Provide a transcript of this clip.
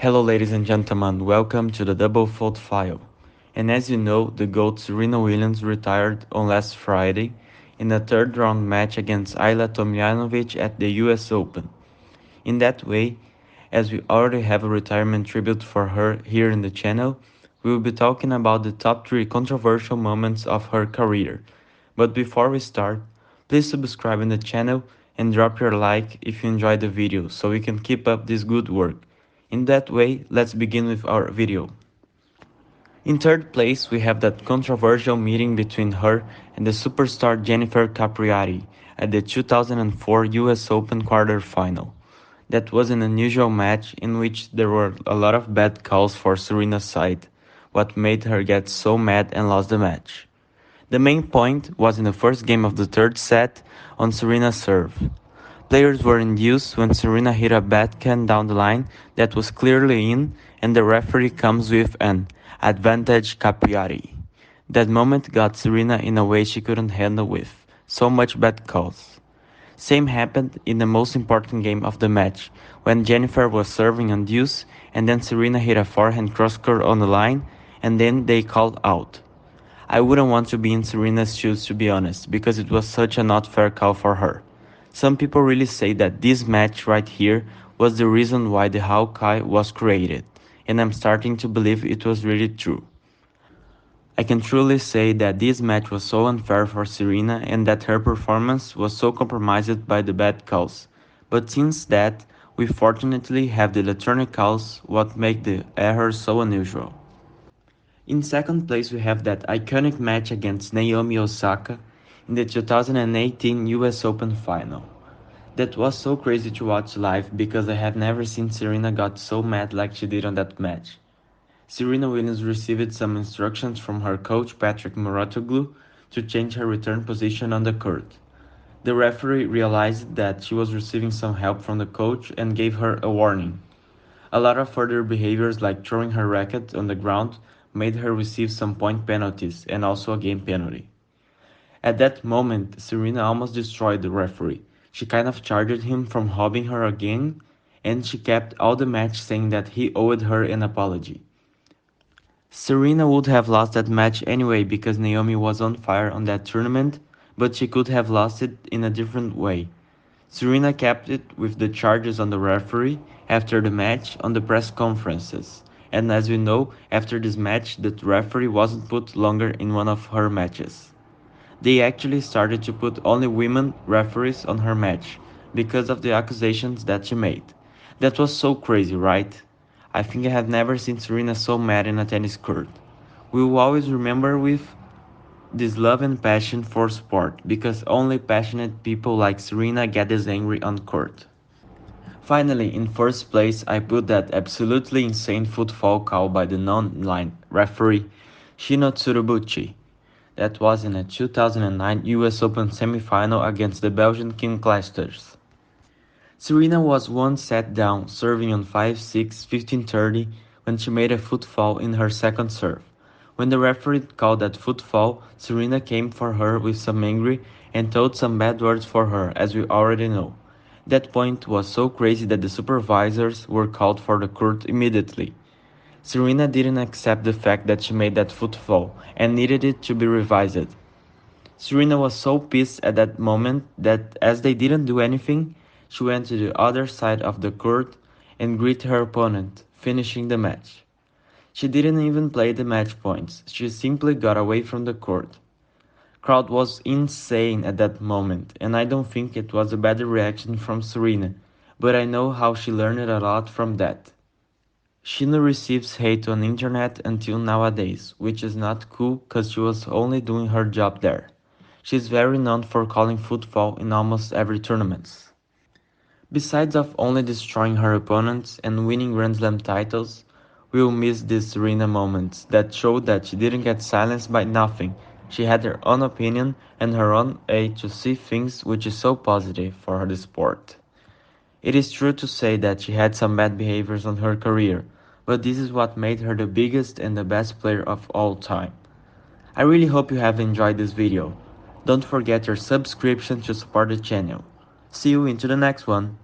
Hello ladies and gentlemen, welcome to the Double Fault File. And as you know, the GOAT Serena Williams retired on last Friday in a third round match against Ayla Tomljanovic at the US Open. In that way, as we already have a retirement tribute for her here in the channel, we will be talking about the top 3 controversial moments of her career. But before we start, please subscribe in the channel and drop your like if you enjoyed the video so we can keep up this good work. In that way, let's begin with our video. In third place, we have that controversial meeting between her and the superstar Jennifer Capriati at the 2004 US Open quarterfinal. That was an unusual match in which there were a lot of bad calls for Serena's side, what made her get so mad and lost the match. The main point was in the first game of the third set on Serena's serve. Players were induced when Serena hit a backhand down the line that was clearly in, and the referee comes with an advantage Capriati. That moment got Serena in a way she couldn't handle with so much bad calls. Same happened in the most important game of the match, when Jennifer was serving on deuce and then Serena hit a forehand crosscourt on the line and then they called out. I wouldn't want to be in Serena's shoes to be honest, because it was such a not fair call for her. Some people really say that this match right here was the reason why the Hawkeye was created, and I'm starting to believe it was really true. I can truly say that this match was so unfair for Serena and that her performance was so compromised by the bad calls. But since that, we fortunately have the electronic calls, what make the errors so unusual. In second place, we have that iconic match against Naomi Osaka in the 2018 US Open final. That was so crazy to watch live because I have never seen Serena got so mad like she did on that match. Serena Williams received some instructions from her coach Patrick Mouratoglou to change her return position on the court. The referee realized that she was receiving some help from the coach and gave her a warning. A lot of further behaviors like throwing her racket on the ground made her receive some point penalties and also a game penalty. At that moment, Serena almost destroyed the referee. She kind of charged him from hobbing her again, and she kept all the match saying that he owed her an apology. Serena would have lost that match anyway because Naomi was on fire on that tournament, but she could have lost it in a different way. Serena kept it with the charges on the referee after the match on the press conferences, and as we know, after this match the referee wasn't put longer in one of her matches. They actually started to put only women referees on her match, because of the accusations that she made. That was so crazy, right? I think I have never seen Serena so mad in a tennis court. We will always remember with this love and passion for sport, because only passionate people like Serena get this angry on court. Finally, in first place, I put that absolutely insane footfall call by the non-line referee Shino Tsurubuchi. That was in a 2009 US Open semifinal against the Belgian King Clijsters. Serena was one set down, serving on 5-6, 15-30 when she made a footfall in her second serve. When the referee called that footfall, Serena came for her with some anger and told some bad words for her, as we already know. That point was so crazy that the supervisors were called for the court immediately. Serena didn't accept the fact that she made that footfall and needed it to be revised. Serena was so pissed at that moment that as they didn't do anything, she went to the other side of the court and greeted her opponent, finishing the match. She didn't even play the match points, she simply got away from the court. Crowd was insane at that moment, and I don't think it was a bad reaction from Serena, but I know how she learned a lot from that. Shino receives hate on internet until nowadays, which is not cool cause she was only doing her job there. She's very known for calling football in almost every tournament. Besides of only destroying her opponents and winning Grand Slam titles, we'll miss these Serena moments that showed that she didn't get silenced by nothing. She had her own opinion and her own way to see things, which is so positive for the sport. It is true to say that she had some bad behaviors on her career, but this is what made her the biggest and the best player of all time. I really hope you have enjoyed this video. Don't forget your subscription to support the channel. See you into the next one.